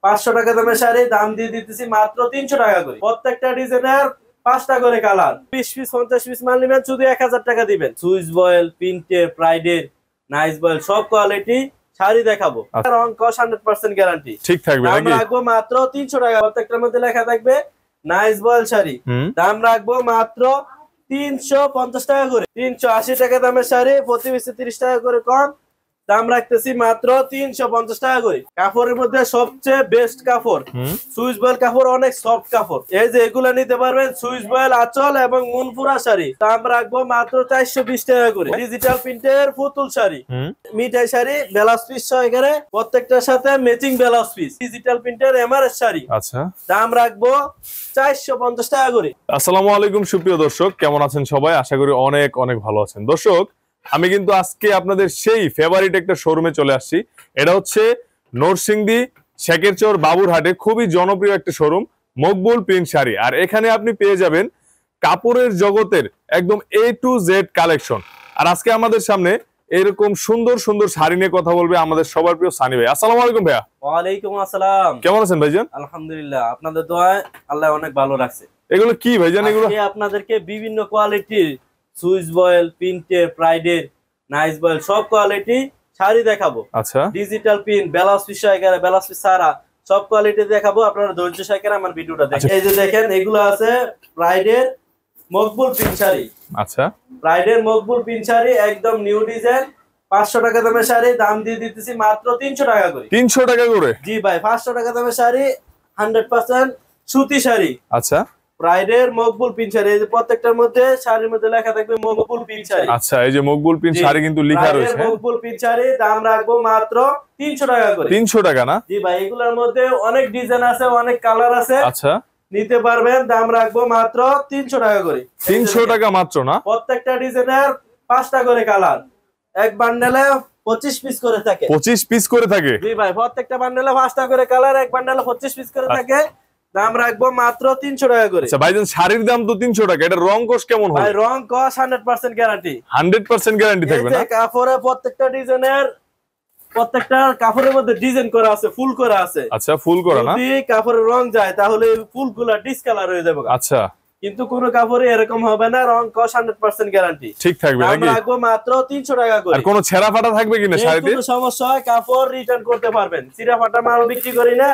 500 টাকা দামের শাড়ি দাম দিয়ে দিতেছি মাত্র 300 টাকা করে। প্রত্যেকটা ডিজাইনের 5টা করে কালার। 20 পিস 50 পিস মাল নেবেন শুধু 1000 টাকা দিবেন। সুইস বয়েল, প্রিন্টের, প্রাইডের, নাইস বয়েল সব কোয়ালিটি শাড়ি দেখাবো। রং কস 100% গ্যারান্টি ঠিক থাকবে। দাম রাখবো মাত্র 300 টাকা। প্রত্যেকটার মধ্যে লেখা থাকবে নাইস বয়েল শাড়ি। দাম রাখবো মাত্র 350 টাকা করে। 380 টাকা দামের শাড়ি, প্রতি পিসে 30 টাকা করে কম। দাম রাখতেছি মাত্র 350 টাকা করে। কাপড়ের মধ্যে সবচেয়ে বেস্ট কাপড় সুইস বয়েল কাপড়, অনেক সফট কাপড়। এই যে এগুলা নিতে পারবেন সুইস বয়েল আঁচল এবং মুনফুরা শাড়ি। দাম রাখবো মাত্র 420 টাকা করে। ডিজিটাল প্রিন্টের পুতুল শাড়ি, মিঠাই শাড়ি, ব্লাউজ পিস সহকারে প্রত্যেকটার সাথে ম্যাচিং ব্লাউজ পিস। ডিজিটাল প্রিন্টের এমআরএস শাড়ি। আচ্ছা, দাম রাখবো 450 টাকা করে। আসসালামু আলাইকুম সুপ্রিয় দর্শক, কেমন আছেন সবাই? আশা করি অনেক অনেক ভালো আছেন। দর্শক, আমি কিন্তু আজকে আপনাদের সেই ফেভারিট একটা শোরুমে চলে আসছি। এটা হচ্ছে নরসিংদী শেখেরচর বাবুরহাটে খুবই জনপ্রিয় একটা শোরুম, মকবুল প্রিন্ট শাড়ি। আর এখানে আপনি পেয়ে যাবেন কাপড়ের জগতের একদম A to Z কালেকশন। আর আজকে আমাদের সামনে এরকম সুন্দর সুন্দর শাড়ি নিয়ে কথা বলবে আমাদের সবার প্রিয় সানি ভাই। আসসালামু আলাইকুম ভাইয়া। ওয়ালাইকুম আসসালাম। কেমন আছেন ভাইজান? আলহামদুলিল্লাহ, আপনাদের দোয়ায় আল্লাহ অনেক ভালো রাখছে। এগুলো কি ভাইজান? এগুলো আপনাদেরকে বিভিন্ন কোয়ালিটির সুইস বয়েল, প্রিন্টের, প্রাইডের, নাইস বয়েল সব কোয়ালিটি শাড়ি দেখাবো। আচ্ছা, ডিজিটাল প্রিন্ট, ব্লাউজ পিস সহকারে, ব্লাউজ পিস ছাড়া সব কোয়ালিটি দেখাবো। আপনারা ধৈর্য সহকারে আমার ভিডিওটা দেখেন। এই যে দেখেন, এগুলো আছে প্রাইডের মকবুল প্রিন্ট শাড়ি। আচ্ছা, প্রাইডের মকবুল প্রিন্ট শাড়ি একদম নিউ ডিজাইন। 500 টাকা দামের শাড়ি, দাম দিয়ে দিতেছি মাত্র 300 টাকা করে। 300 টাকা করে? জি ভাই, 500 টাকা দামের শাড়ি, 100% সুতি শাড়ি। আচ্ছা, প্রাইডের মকবুল প্রিন্ট শাড়ি। এই যে প্রত্যেকটার মধ্যে শাড়ির মধ্যে লেখা থাকবে মকবুল প্রিন্ট শাড়ি। আচ্ছা, এই যে মকবুল প্রিন্ট শাড়ি কিন্তু লেখা রয়েছে। মকবুল প্রিন্ট শাড়ি দাম রাখবো মাত্র 300 টাকা করে। 300 টাকা না? জি ভাই, এগুলোর মধ্যে অনেক ডিজাইন আছে, অনেক কালার আছে। আচ্ছা, নিতে পারবেন। দাম রাখবো মাত্র 300 টাকা করে। 300 টাকা মাত্র না? প্রত্যেকটা ডিজাইনের 5টা করে কালার। এক বান্ডেলে 25 পিস করে থাকে। 25 পিস করে থাকে? জি ভাই, প্রত্যেকটা বান্ডেলে 5টা করে কালার, এক বান্ডেলে 25 পিস করে থাকে। দাম রাখবো মাত্র 300 টাকা করে। আচ্ছা ভাইজান, শাড়ির দাম তো 300 টাকা, এটা রং কোশ কেমন হবে? ভাই রং কোশ 100% গ্যারান্টি। 100% গ্যারান্টি থাকবে না? কাপড়ে প্রত্যেকটা ডিজাইনের, প্রত্যেকটা কাপড়ের মধ্যে ডিজাইন করা আছে, ফুল করা আছে। আচ্ছা, ফুল করা না? যদি কাপড়ের রং যায় তাহলে ফুলগুলা ডিসকালার হয়ে যাবে। আচ্ছা, কিন্তু কোন কাপড়ে এরকম হবে না, রং কোশ 100% গ্যারান্টি ঠিক থাকবে। দাম রাখবো মাত্র 300 টাকা করে। আর কোনো ছেঁড়া ফাটা থাকবে কিনা শাড়িতে? কোনো সমস্যা হয় কাপড় রিটার্ন করতে পারবেন। ছিঁড়া ফাটা মাল বিক্রি করি না,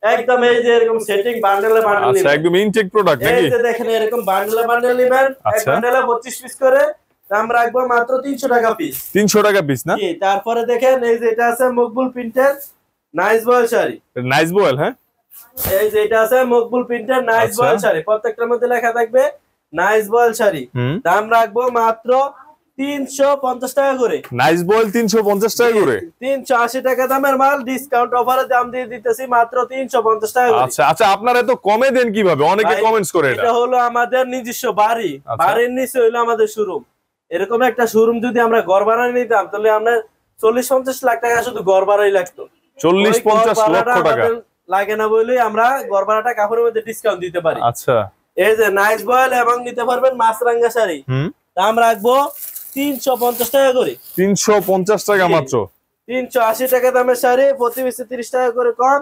একদম এই যে এরকম সেটিং বান্ডেলে বান্ডেল। আচ্ছা, একদম ইনটেক প্রোডাক্ট নাকি? এই যে দেখেন, এরকম বান্ডেলে বান্ডেল নেবেন, এক বান্ডেলে 25 পিস করে। দাম রাখবো মাত্র 300 টাকা পিস। 300 টাকা পিস না? জি। তারপরে দেখেন, এই যে এটা আছে মকবুল প্রিন্টের nice voile sari. Nice voile? হ্যাঁ, এই যে এটা আছে মকবুল প্রিন্টের নাইস বয়েল শাড়ি। প্রত্যেকটার মধ্যে লেখা থাকবে নাইস বয়েল শাড়ি। দাম রাখবো মাত্র 350 টাকা করে। নাইস বয়েল 350 টাকা করে? 380 টাকা দামের মাল ডিসকাউন্ট অফারে দাম দিয়ে দিতেছি মাত্র 350 টাকা করে। আচ্ছা আচ্ছা, আপনারা এত কমে দেন কিভাবে? অনেকে কমেন্টস করে। এটা হলো আমাদের নিজস্ব বাড়ি, বাড়ির নিচে হলো আমাদের শোরুম। এরকম একটা শোরুম যদি আমরা ঘর ভাড়া নিতাম তাহলে আমরা 40-50 লাখ টাকা শুধু ঘর ভাড়াই লাগতো। 40-50 লক্ষ টাকা লাগে না বলেই আমরা ঘর ভাড়াটা কাপড়ের মধ্যে ডিসকাউন্ট দিতে পারি। আচ্ছা, এই যে নাইস বয়েল এবং নিতে পারবেন মাছরাঙ্গা শাড়ি। দাম রাখবো 350 টাকা করে। 350 টাকা মাত্র? 380 টাকা দামের শাড়ি, প্রতি পিসে 30 টাকা করে কম।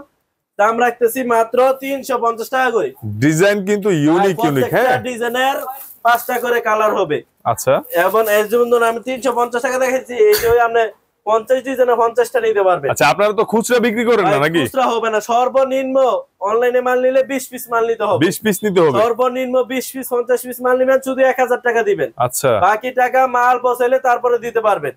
দাম রাখতেছি মাত্র 350 টাকা করে। ডিজাইন কিন্তু ইউনিক ইউনিক। হ্যাঁ, ডিজাইনের 5টা করে কালার হবে। আচ্ছা, এবং এর জন্য আমি 350 টাকা দেখাচ্ছি। এই যে আপনি 50 ডিজাইনে 50টা নিতে পারবেন। আচ্ছা, আপনারা তো খুচরা বিক্রি করেন না নাকি? খুচরা হবে না, সর্বনিম্ন অনলাইনে মাল নিলে 20 পিস মাল নিতে হবে। 20 পিস নিতে হবে? সর্বনিম্ন 20 পিস 50 পিস মাল নেবেন শুধু 1000 টাকা দিবেন। আচ্ছা, বাকি টাকা মাল পৌঁছাইলে তারপরে দিতে পারবেন।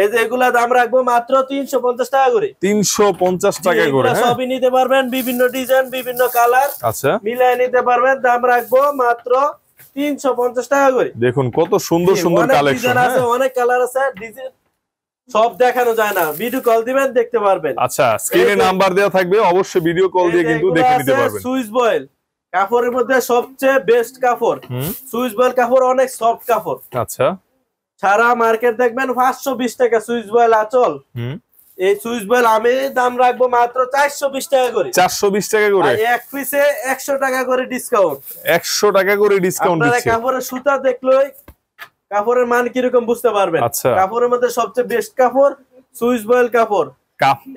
এই যে এগুলা দাম রাখবো মাত্র 350 টাকা করে। 350 টাকা করে? সবই নিতে পারবেন, বিভিন্ন ডিজাইন, বিভিন্ন কালার। আচ্ছা, মিলাই নিতে পারবেন। দাম রাখবো মাত্র 350 টাকা করে। দেখুন কত সুন্দর সুন্দর কালেকশন আছে, অনেক কালার আছে, ডিজাইন সব দেখানো যায় না। ভিডিও কল দিবেন, দেখতে পারবেন। আচ্ছা, স্ক্রিনে নাম্বার দেওয়া থাকবে, অবশ্যই ভিডিও কল দিয়ে কিন্তু দেখে নিতে পারবেন। সুইস বয়েল কাপড়ের মধ্যে সবচেয়ে বেস্ট কাপড় সুইস বয়েল কাপড়, অনেক সফট কাপড়। আচ্ছা, সারা মার্কেট দেখবেন 520 টাকা সুইস বয়েল আঁচল। এই সুইস বয়েল আমি দাম রাখবো মাত্র 420 টাকা করে। 420 টাকা করে? এক পিসে 100 টাকা করে ডিসকাউন্ট। 100 টাকা করে ডিসকাউন্ট দিচ্ছে। আপনারা কাপড়ের সুতা দেখলেই কাপড়ের মান কিরকম বুঝতে পারবেন। কাপড়ের মধ্যে সবচেয়ে বেস্ট কাপড় সুইস বয়েল কাপড়।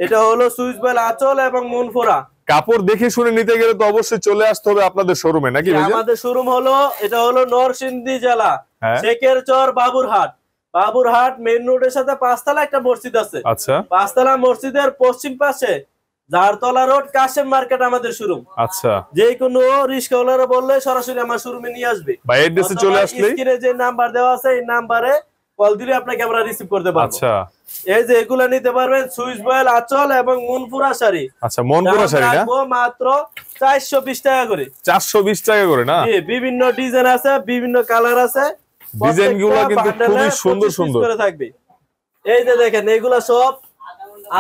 এটা হলো সুইস বয়েল আঁচল এবং মুনফুরা। কাপড় দেখে শুনে নিতে গেলে তো অবশ্যই চলে আসতে হবে আপনাদের শোরুমে নাকি ভাইজান? আমাদের শোরুম হলো, এটা হলো নরসিংদী জেলা হ্যাঁ। শেখেরচর বাবুরহাট মেইন রোডের সাথে 5 তলা একটা মসজিদ আছে। আচ্ছা 5 তলা মসজিদের পশ্চিম পাশে জারতলা রোড কাশেম মার্কেট আমাদের শোরুম। আচ্ছা যে কোনো রিস্কাওয়ালারা বললে সরাসরি আমার শোরুমে নিয়ে আসবে। ভাই এড্রেসে চলে আসলে স্ক্রিনে যে নাম্বার দেওয়া আছে এই নাম্বারে কল দিলে আপনাকে আমরা রিসিভ করতে পারবো। আচ্ছা এই যে এগুলা নিতে পারবেন সুইচ বয়েল আঁচল এবং মনপুরা শাড়ি। আচ্ছা মনপুরা শাড়ি না, মাত্র 420 টাকা করে। 420 টাকা করে না? বিভিন্ন ডিজাইন আছে, বিভিন্ন কালার আছে, ডিজাইন গুলো কিন্তু খুবই সুন্দর সুন্দর করে থাকবে। এই যে দেখেন এগুলা সব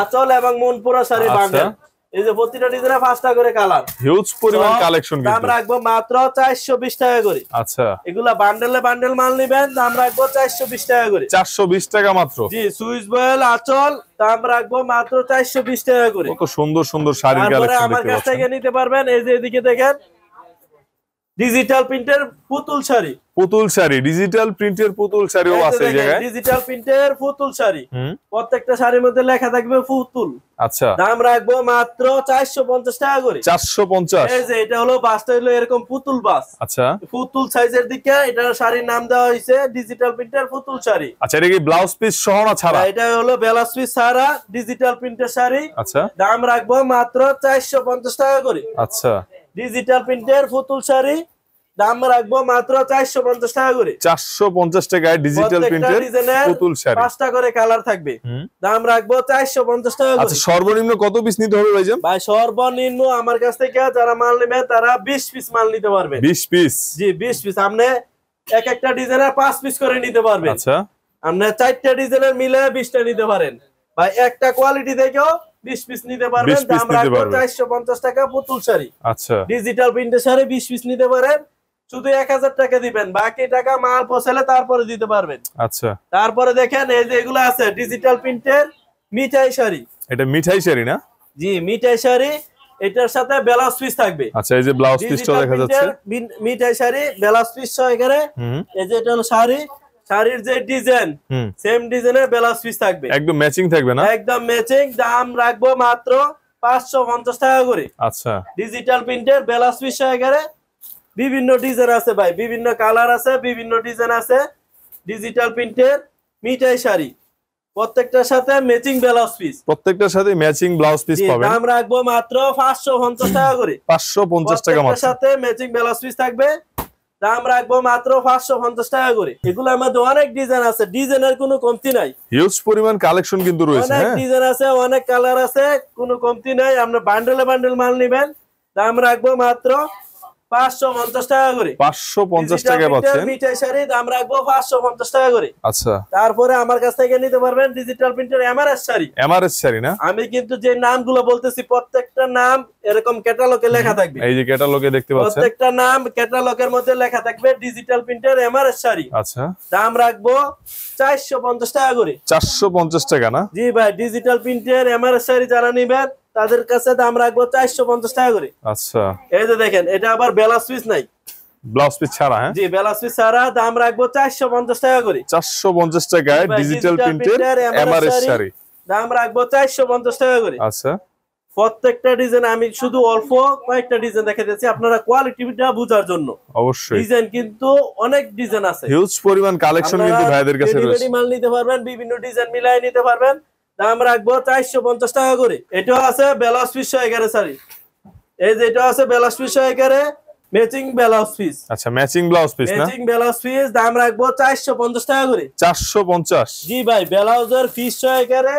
আঁচল এবং মনপুরা শাড়ি বান্ডেল। এই যে প্রতিটা ডিজাইনে 5টা করে কালার, হিউজ পরিমাণ কালেকশন কিন্তু। দাম রাখবো মাত্র 420 টাকা করে। আচ্ছা এগুলা বান্ডেলে বান্ডেল মাল নিবেন, দাম রাখবো 420 টাকা করে। 420 টাকা মাত্র? জি সুইচ বয়েল আঁচল দাম রাখবো মাত্র 420 টাকা করে। কত সুন্দর সুন্দর শাড়ির তারপরে কালেকশন আমার দেখতে কাছ পাচ্ছেন। থেকে নিতে পারবেন এই যে এদিকে দেখেন ডিজিটাল প্রিন্টের পুতুল শাড়ি। পুতুল শাড়ি, ডিজিটাল প্রিন্টের পুতুল শাড়িও আছে এই জায়গায়। ডিজিটাল প্রিন্টের পুতুল শাড়ি, প্রত্যেকটা শাড়ির মধ্যে লেখা থাকবে পুতুল। আচ্ছা দাম রাখবো মাত্র 450 টাকা করে। 450? এই যে এটা হলো বাসটা হলো এরকম পুতুল বাস। আচ্ছা পুতুল সাইজের দিকে এটা শাড়ির নাম দেওয়া হয়েছে ডিজিটাল প্রিন্টের পুতুল শাড়ি। আচ্ছা এটা কি ব্লাউজ পিস সহ না ছাড়া? এটা হলো ব্লাউজ পিস ছাড়া ডিজিটাল প্রিন্টের শাড়ি। আচ্ছা দাম রাখবো মাত্র 450 টাকা করে। আচ্ছা ডিজিটাল প্রিন্টের পুতুল শাড়ি দাম রাখবো মাত্র 450 টাকা করে। 450 টাকায় ডিজিটাল প্রিন্টের পুতুল শাড়ি, 5টা করে কালার থাকবে, দাম রাখবো 450 টাকা করে। আচ্ছা সর্বনিম্ন কত পিস নিতে হবে ভাইজান? ভাই সর্বনিম্ন আমার কাছ থেকে যারা মাল নেবে তারা 20 পিস মাল নিতে পারবে। 20 পিস? জি 20 পিস। আপনি এক একটা ডিজাইনের 5 পিস করে নিতে পারবেন। আচ্ছা আপনি 4টা ডিজাইনের মিলে 20টা নিতে পারেন। ভাই একটা কোয়ালিটি থেকেও 20 পিস নিতে পারবেন। দাম রাখবো 450 টাকা পুতুল শাড়ি। আচ্ছা ডিজিটাল প্রিন্টের শাড়ি 20 পিস নিতে পারেন, শুধু 1000 টাকা দিবেন, বাকি টাকা মাল পৌঁছালে তারপরে দিতে পারবেন। আচ্ছা তারপরে দেখেন এই যে এগুলো আছে ডিজিটাল প্রিন্টের মিঠাই শাড়ি। এটা মিঠাই শাড়ি না? জি মিঠাই শাড়ি, এটার সাথে ব্লাউজ পিস থাকবে। আচ্ছা এই যে ব্লাউজ পিসটা দেখা যাচ্ছে মিঠাই শাড়ি ব্লাউজ পিস সহ এখানে। এই যে এটা হলো শাড়ি, শাড়ির যে ডিজাইন সেম ডিজাইনের ব্লাউজ পিস থাকবে, একদম ম্যাচিং থাকবে না? একদম ম্যাচিং। দাম রাখবো মাত্র 550 টাকা করে। আচ্ছা ডিজিটাল প্রিন্টের ব্লাউজ পিস সহ এখানে বিভিন্ন ডিজাইন আছে ভাই, বিভিন্ন কালার আছে, বিভিন্ন ডিজাইন আছে। ডিজিটাল প্রিন্টের মিঠাই শাড়ি, প্রত্যেকটার সাথে ম্যাচিং ব্লাউজ পিস, প্রত্যেকটার সাথে ম্যাচিং ব্লাউজ পিস পাবেন। দাম রাখবো মাত্র 550 টাকা করে। 550 টাকা মাত্র, সাথে ম্যাচিং ব্লাউজ পিস থাকবে। দাম রাখবো মাত্র 550 টাকা করে। এগুলো আমাদের অনেক ডিজাইন আছে, ডিজাইনের কোনো কমতি নাই, হিউজ পরিমাণ কালেকশন কিন্তু রয়েছে। অনেক ডিজাইন আছে, অনেক কালার আছে, কোনো কমতি নাই। আপনি বান্ডেলে বান্ডেল মাল নেবেন, দাম রাখবো মাত্র 550 টাকা করে। 550 টাকা পাচ্ছেন মিঠাই শাড়ি, দাম রাখবো 550 টাকা করে। আচ্ছা তারপরে আমার কাছ থেকে নিতে পারবেন ডিজিটাল প্রিন্টের এমআরএস শাড়ি। এমআরএস শাড়ি না? আমি কিন্তু যে নামগুলো বলতেছি প্রত্যেকটা নাম এরকম ক্যাটালগে লেখা থাকবে। এই যে ক্যাটালগে দেখতে পাচ্ছেন, প্রত্যেকটা নাম ক্যাটালগের মধ্যে লেখা থাকবে ডিজিটাল প্রিন্টের এমআরএস শাড়ি। আচ্ছা দাম রাখবো 450 টাকা করে। 450 টাকা না? জি ভাই, ডিজিটাল প্রিন্টের এমআরএস শাড়ি যারা নিবেন তাদের কাছে দাম রাখবো 450 টাকা করে। আচ্ছা এই যে দেখেন এটা আবার ব্লাউজ পিস নাই, ব্লাউজ পিস ছাড়া? হ্যাঁ জি ব্লাউজ পিস ছাড়া, দাম রাখবো 450 টাকা করে। 450 টাকায় ডিজিটাল প্রিন্টের এমআরএস শাড়ি, দাম রাখবো 450 টাকা করে। আচ্ছা প্রত্যেকটা ডিজাইন আমি শুধু অল্প কয়েকটা ডিজাইন দেখে দিচ্ছি আপনারা কোয়ালিটিটা বোঝার জন্য। অবশ্যই ডিজাইন কিন্তু অনেক ডিজাইন আছে, হিউজ পরিমাণ কালেকশন কিন্তু ভাইদের কাছে রয়েছে। রেডি মাল নিতে পারবেন, বিভিন্ন ডিজাইন মিলাই নিতে পারবেন। দাম রাখবো 450 টাকা করে। এটাও আছে ব্লাউজ পিস সহ এখানে শাড়ি, এই যে এটা আছে ব্লাউজ পিস সহ এখানে ম্যাচিং ব্লাউজ পিস। আচ্ছা ম্যাচিং ব্লাউজ পিস না? ম্যাচিং ব্লাউজ পিস, দাম রাখবো 450 টাকা করে। 450? জি ভাই, ব্লাউজের পিস সহ এখানে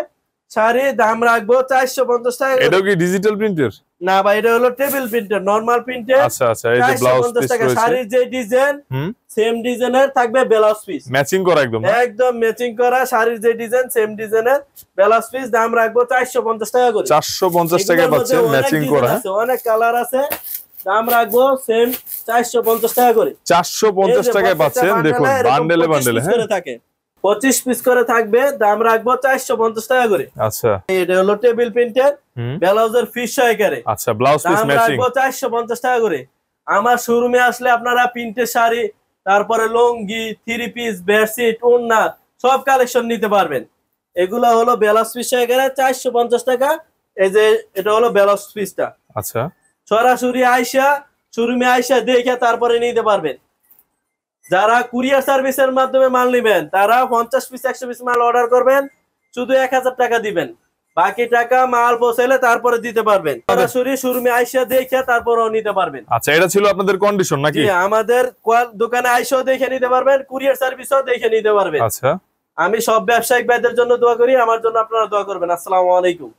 শাড়ি, দাম রাখবো 450 টাকা। এটাও কি ডিজিটাল প্রিন্টের? না ভাই, এটা হলো টেবিল প্রিন্টার, নরমাল প্রিন্টার। আচ্ছা আচ্ছা এই যে ব্লাউজ পিস রয়েছে, শাড়ির যে ডিজাইন সেম ডিজাইনের থাকবে ব্লাউজ পিস, ম্যাচিং করা একদম একদম ম্যাচিং করা। শাড়ির যে ডিজাইন সেম ডিজাইনের ব্লাউজ পিস, দাম রাখবো 450 টাকা করে। 450 টাকা পাচ্ছেন ম্যাচিং করা, অনেক কালার আছে। দাম রাখবো সেম 450 টাকা করে। 450 টাকায় পাচ্ছেন, দেখুন বান্ডেলে বান্ডেলে। হ্যাঁ 25 পিস করে থাকবে, দাম রাখবো 450 টাকা করে। আচ্ছা এটা হলো টেবিল প্রিন্টার, ব্লাউজের পিস সহকারে। আচ্ছা ব্লাউজ পিস ম্যাচিং, 450 টাকা করে। আমার শোরুমে আসলে আপনারা প্রিন্টের শাড়ি, তারপরে লুঙ্গি, 3 পিস, বেডশিট, ওড়না সব কালেকশন নিতে পারবেন। এগুলা হলো ব্লাউজ পিস সহকারে 450 টাকা এই যে এটা হলো বেলক্স পিসটা, আচ্ছা সরাসরি আইসা শোরুমে আইসা দেখে তারপরে নিতে পারবেন। যারা কুরিয়ার সার্ভিসের মাধ্যমে মাল নেবেন তারা 50 পিস 100 পিস মাল অর্ডার করবেন, শুধু 1000 টাকা দিবেন, বাকি টাকা মাল পৌঁছালে তারপরে দিতে পারবেন। সরাসরি শোরুমে আইসা দেখে তারপরেও নিতে পারবেন। আচ্ছা, এটা ছিল আপনাদের কন্ডিশন নাকি? জি, আমাদের দোকানে আইসাও দেখে নিতে পারবেন, কুরিয়ার সার্ভিসও দেখে নিতে পারবেন। আচ্ছা, আমি সব ব্যবসায়িক ভাইদের জন্য দোয়া করি, আমার জন্য আপনারা দোয়া করবেন। আসসালামু আলাইকুম।